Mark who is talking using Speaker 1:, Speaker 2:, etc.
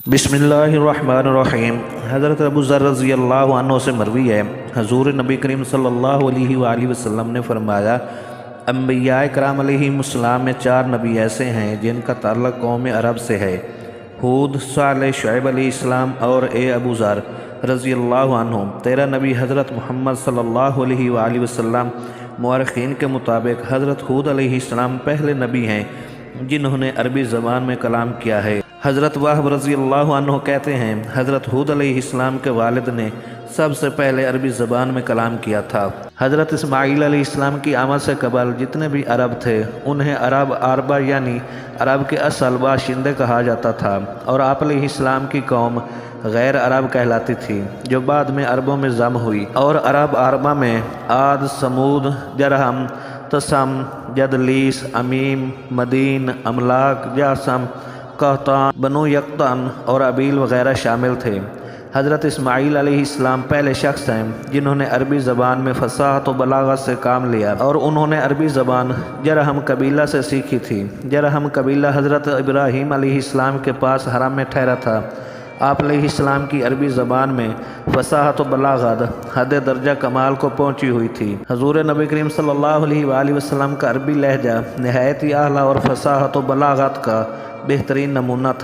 Speaker 1: बिस्मिल्लाहिर्रहमानिर्रहीम। हज़रत अबू ज़र रज़ी अल्लाह अन्हु से मरवी है, हज़ूर नबी करीम सल्लल्लाहु अलैहि वसल्लम ने फरमाया, अंबिया कराम अलैहिमुस्सलाम में 4 नबी ऐसे हैं जिनका ताल्लुक़ कौम अरब से है, हूद, सालेह, शुएब अलैहिस्सलाम और ए अबू ज़र रज़ी अल्लाह अन्हु। तेरा नबी हज़रत मुहम्मद सल्लल्लाहु अलैहि वसल्लम मुअर्रिख़ीन के मुताबिक हज़रत हूद अलैहिस्सलाम पहले नबी हैं जिन्होंने अरबी ज़बान में कलाम किया है। हज़रत वाहब रज़ी अल्लाह अन्हु कहते हैं, हज़रत हूद अलैहिस्सलाम के वालिद ने सबसे पहले अरबी ज़बान में कलाम किया था। हज़रत इस्माईल अलैहिस्सलाम की आमद से कबल जितने भी अरब थे उन्हें अरब आरबा यानी अरब के असल बाशिंदे कहा जाता था, और आप अलैहिस्सलाम की कौम गैर अरब कहलाती थी जो बाद में अरबों में जम हुई। और अरब आरबा में आद, समूद, जरहम, तसम, जदलीस, अमीम, मदीन, अमलाक, जासम, कहतान, बनु यक्तान और अबील वगैरह शामिल थे। हज़रत इस्माईल अलैहिस्सलाम पहले शख्स हैं जिन्होंने अरबी ज़बान में फसाहत व बलागत से काम लिया, और उन्होंने अरबी ज़बान जरहम कबीला से सीखी थी। जरहम कबीला हज़रत इब्राहीम अलैहिस्सलाम के पास हरम में ठहरा था। आप अलैहिस्सलाम की अरबी ज़बान में फसाहत व बलागत हद दर्जा कमाल को पहुँची हुई थी। हज़ूर नबी करीम सल्लल्लाहु अलैहि वसल्लम का अरबी लहजा नहायत ही आला और फसाहत व बलागत का बेहतरीन नमूना था।